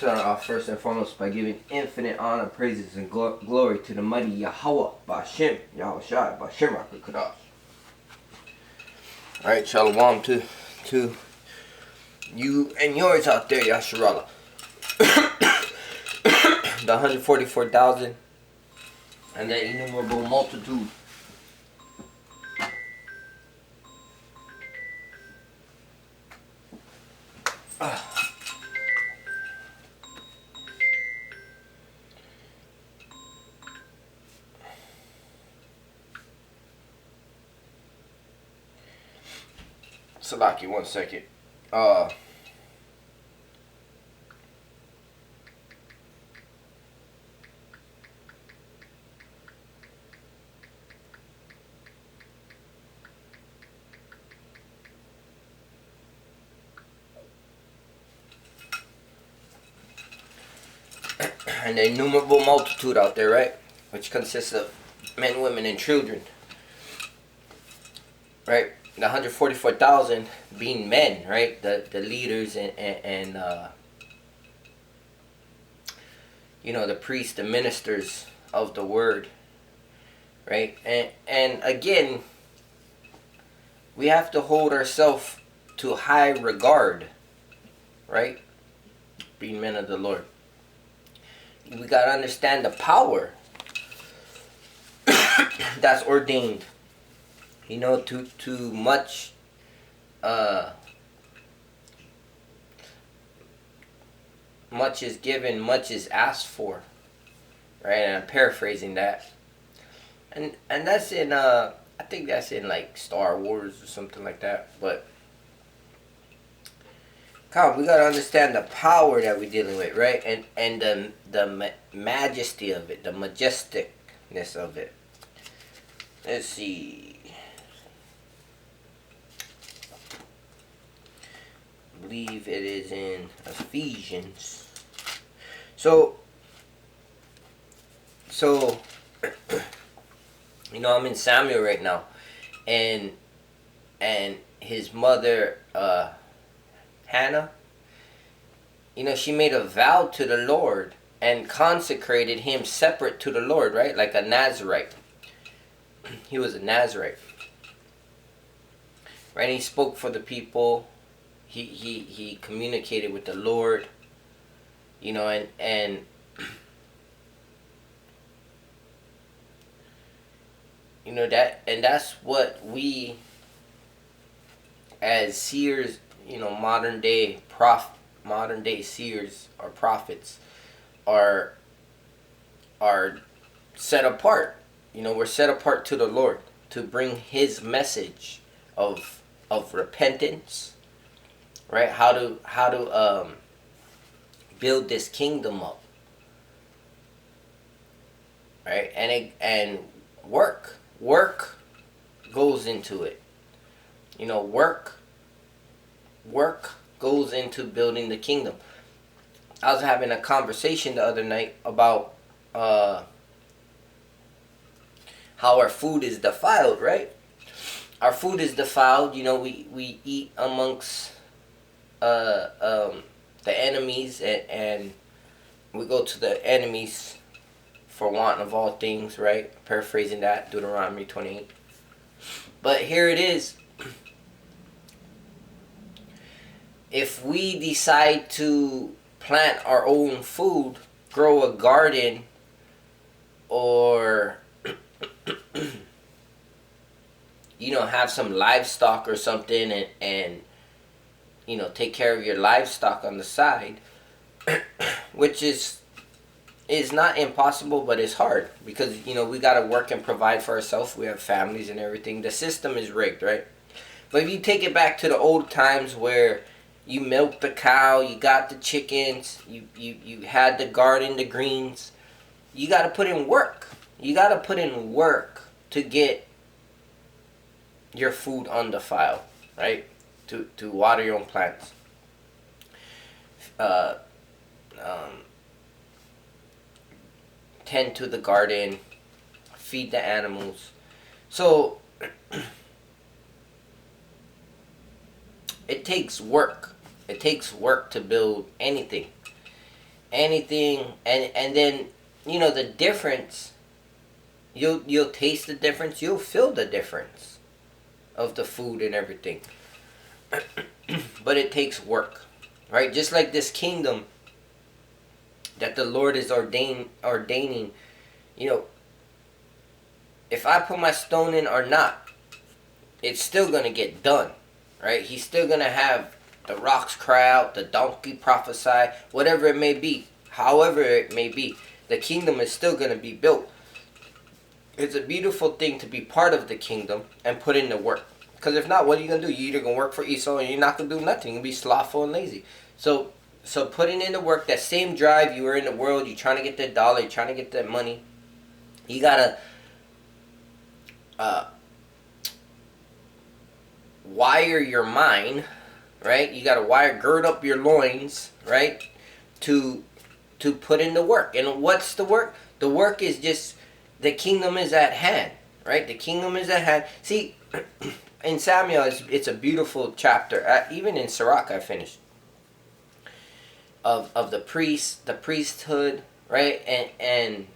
Start off first and foremost by giving infinite honor, praises, and glory to the mighty Yahweh, Bashem, Yahushai, Bashem, Rakakadosh. Alright, Shalom to you and yours out there, Yasharahla. The 144,000 and the innumerable multitude. Salaki, 1 second. And the innumerable multitude out there, right? Which consists of men, women, and children. Right? The 144,000 being men, right? The leaders and you know, the priests, the ministers of the word. Right? And again, we have to hold ourselves to high regard. Right? Being men of the Lord. We got to understand the power that's ordained. You know, to much much is given, much is asked for. Right? And I'm paraphrasing that. And that's in I think that's in like Star Wars or something like that. But God, we gotta understand the power that we're dealing with, right? And the majesty of it, the majesticness of it. Let's see. I believe it is in Ephesians. So you know, I'm in Samuel right now, and his mother Hannah, you know, she made a vow to the Lord and consecrated him separate to the Lord, right? Like a Nazarite. He was a Nazarite. Right? He spoke for the people. He communicated with the Lord. You know, and you know that's what we as seers, you know, modern day seers or prophets are set apart. You know, we're set apart to the Lord to bring his message of repentance, right? How to build this kingdom up, right? And work goes into it. You know, work goes into building the kingdom. I was having a conversation the other night about how our food is defiled, right? Our food is defiled. You know, we eat amongst the enemies, and we go to the enemies for want of all things, right? Paraphrasing that, Deuteronomy 28. But here it is. If we decide to plant our own food, grow a garden, or you know, have some livestock or something, and you know, take care of your livestock on the side, which is not impossible, but it's hard because, you know, we got to work and provide for ourselves. We have families and everything. The system is rigged, right? But if you take it back to the old times where you milked the cow, you got the chickens, you had the garden, the greens, you got to put in work. You got to put in work to get your food undefiled, right? To water your own plants. Tend to the garden, feed the animals. So it takes work. It takes work to build anything. anything, and then the difference. You'll taste the difference. You'll feel the difference of the food and everything. But it takes work, right? Just like this kingdom that the Lord is ordaining. If I put my stone in or not, it's still gonna get done, right? He's still gonna have the rocks cry out, the donkey prophesy, whatever it may be, however it may be. The kingdom is still gonna be built. It's a beautiful thing to be part of the kingdom and put in the work. Because if not, what are you going to do? You're either going to work for Esau and you're not going to do nothing. You're going to be slothful and lazy. So putting in the work, that same drive, you were in the world, you're trying to get that dollar, you're trying to get that money. You got to wire your mind, right? You got to gird up your loins, right? To put in the work. And what's the work? The work is just... the kingdom is at hand, right? The kingdom is at hand. See, in Samuel, it's a beautiful chapter. Even in Sirach, I finished. Of the priests, the priesthood, right? And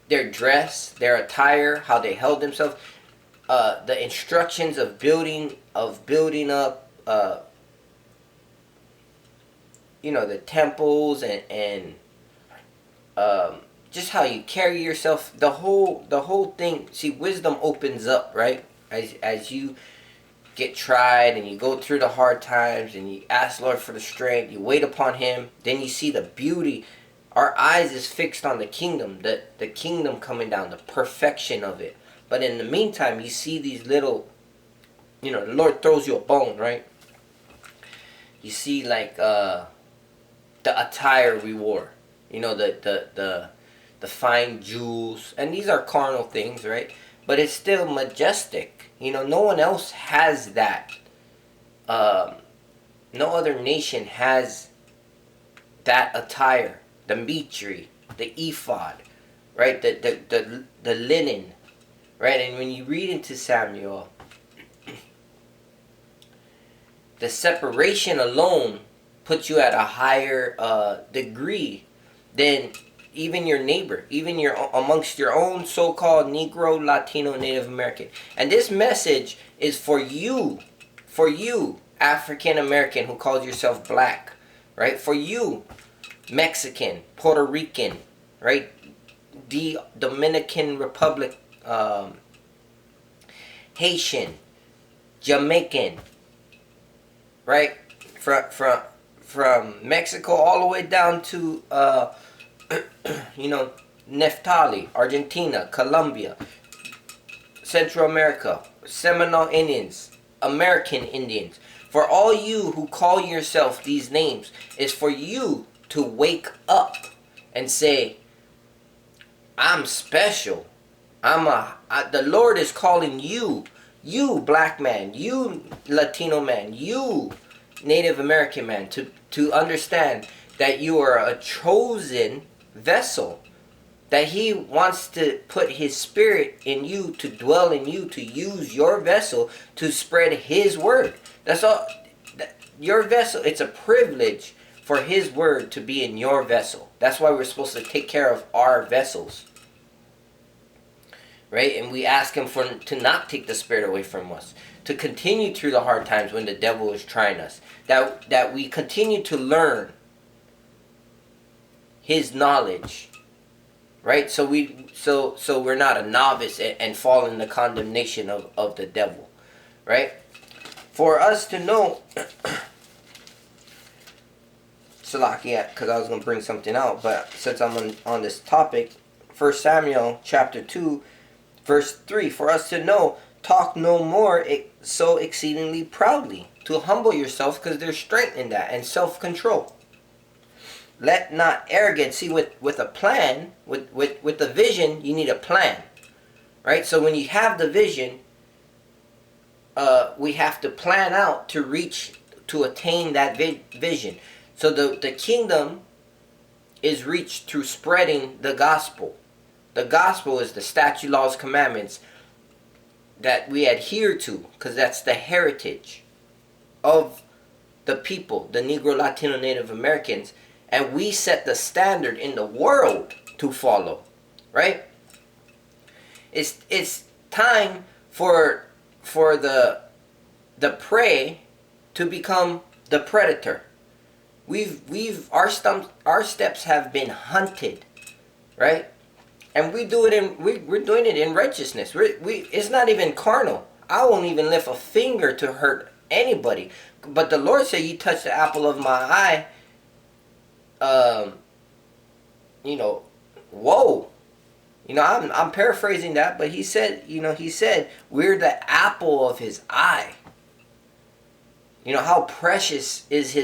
their dress, their attire, how they held themselves. The instructions of building up, the temples and just how you carry yourself, the whole thing. See, wisdom opens up, right? As you get tried and you go through the hard times and you ask Lord for the strength, you wait upon Him, then you see the beauty. Our eyes is fixed on the kingdom, the kingdom coming down, the perfection of it. But in the meantime, you see these little, the Lord throws you a bone, right? You see like the attire we wore, the fine jewels, and these are carnal things, right? But it's still majestic. No one else has that. No other nation has that attire, the mitri, the ephod, right? The linen, right? And when you read into Samuel, the separation alone puts you at a higher degree than even your neighbor, even amongst your own so-called Negro, Latino, Native American. And this message is for you, African American who calls yourself black, right? For you, Mexican, Puerto Rican, right? The Dominican Republic, Haitian, Jamaican, right? From Mexico all the way down to Neftali, Argentina, Colombia, Central America, Seminole Indians, American Indians. For all you who call yourself these names, is for you to wake up and say, I'm special. The Lord is calling you black man, you Latino man, you Native American man, to understand that you are a chosen vessel, that He wants to put His Spirit in you, to dwell in you, to use your vessel to spread His word. That's all. Your vessel, it's a privilege for His word to be in your vessel. That's why we're supposed to take care of our vessels, right? And we ask Him to not take the Spirit away from us, to continue through the hard times when the devil is trying us, that we continue to learn His knowledge, right? So we're not a novice and fall in the condemnation of the devil, right? For us to know, Salakia, because I was going to bring something out, but since I'm on this topic, 1 Samuel chapter 2, verse 3, for us to know, talk no more so exceedingly proudly, to humble yourself, because there's strength in that, and self-control. Let not arrogance, see, with a plan, with the vision, you need a plan, right? So when you have the vision, we have to plan out to attain that vision. So the kingdom is reached through spreading the gospel. The gospel is the statute, laws, commandments that we adhere to, because that's the heritage of the people, the Negro, Latino, Native Americans. and we set the standard in the world to follow, right? It's time for the prey to become the predator. Our steps have been hunted, right? And we're doing it in righteousness. It's not even carnal. I won't even lift a finger to hurt anybody. But the Lord said, "You touch the apple of my eye." Whoa. I'm paraphrasing that, but he said we're the apple of his eye. How precious is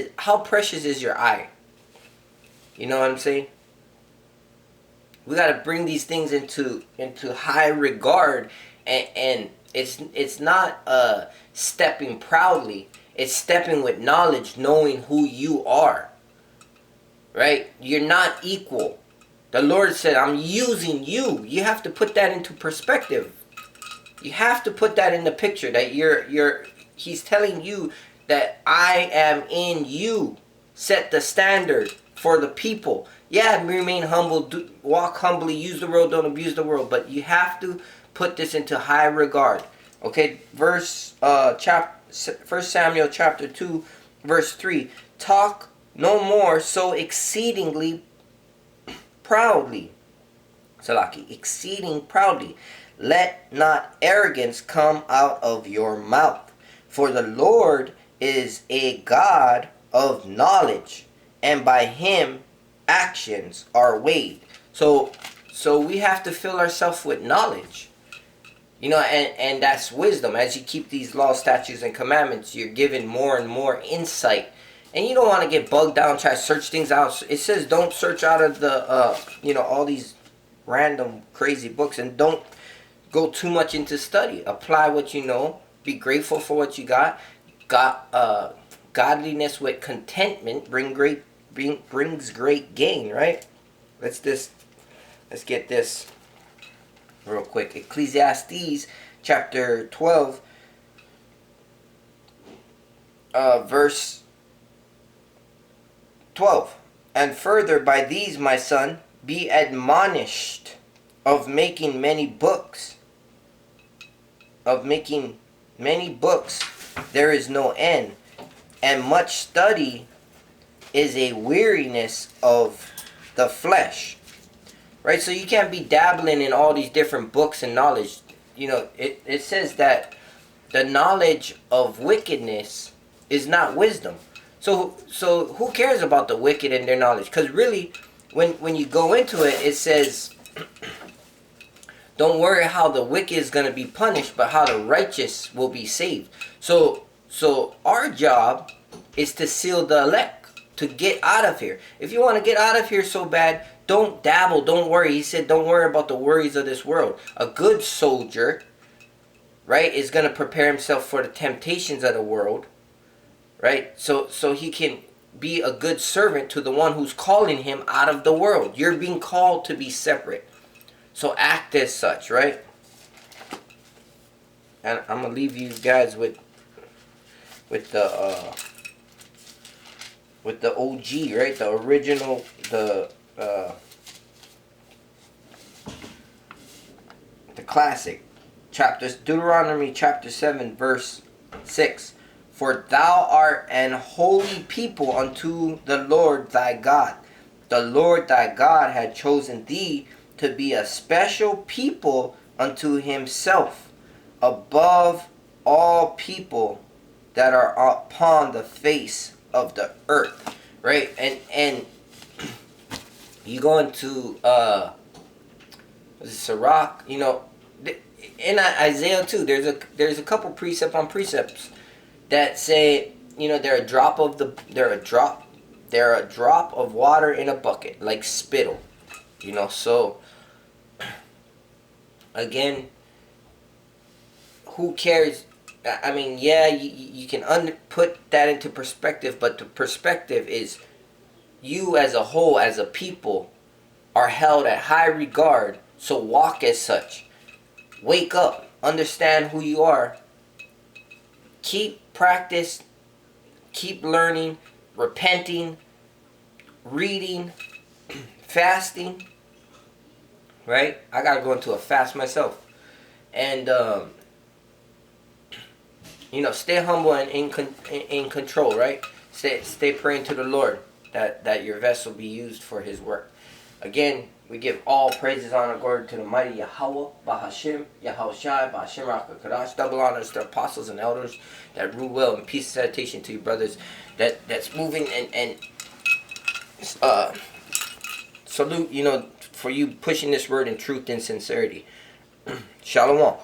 your eye? You know what I'm saying? We got to bring these things into high regard, and it's not stepping proudly. It's stepping with knowledge, knowing who you are. Right? You're not equal. The Lord said, "I'm using you." You have to put that into perspective. You have to put that in the picture that He's telling you that I am in you. Set the standard for the people. Yeah, remain humble, walk humbly, use the world, don't abuse the world. But you have to put this into high regard. Okay, 1 Samuel chapter 2, verse 3. Talk no more so exceedingly proudly. Salaki, exceeding proudly. Let not arrogance come out of your mouth. For the Lord is a God of knowledge, and by him actions are weighed. So we have to fill ourselves with knowledge. And that's wisdom. As you keep these laws, statutes, and commandments, you're given more and more insight. And you don't want to get bogged down, try to search things out. It says don't search out of the, all these random crazy books, and don't go too much into study. Apply what you know. Be grateful for what you got. Godliness with contentment brings great gain, right? Let's get this real quick. Ecclesiastes chapter 12, verse 12. And further, by these, my son, be admonished of making many books. Of making many books, there is no end, and much study is a weariness of the flesh. Right? So you can't be dabbling in all these different books and knowledge. It says that the knowledge of wickedness is not wisdom. So who cares about the wicked and their knowledge? Because really, when you go into it, it says, don't worry how the wicked is going to be punished, but how the righteous will be saved. So our job is to seal the elect, to get out of here. If you want to get out of here so bad, don't dabble, don't worry. He said, don't worry about the worries of this world. A good soldier, right, is going to prepare himself for the temptations of the world, right? So he can be a good servant to the one who's calling him out of the world. You're being called to be separate. So act as such, right? And I'm going to leave you guys with the OG, right? The original, the classic. Deuteronomy chapter 7, verse 6. For thou art an holy people unto the Lord thy God. The Lord thy God had chosen thee to be a special people unto himself, above all people that are upon the face of the earth. Right? And you go into Sirach, in Isaiah too, there's a couple precept on precepts that say, they're a drop of water in a bucket, like spittle. So again, who cares? I mean, yeah, you can put that into perspective, but the perspective is you as a whole, as a people, are held at high regard, so walk as such. Wake up, understand who you are, keep practice, keep learning, repenting, reading, fasting, right? I gotta go into a fast myself. And, stay humble and in control, right? Stay praying to the Lord that your vessel be used for his work. Again, we give all praises on glory to the mighty Yahweh, Bahashim, Yahushai, Bahashim Rakakadash. Double honors to apostles and elders that rule well, and peace and salutation to you brothers that's moving and salute, for you pushing this word in truth and sincerity. Shalom.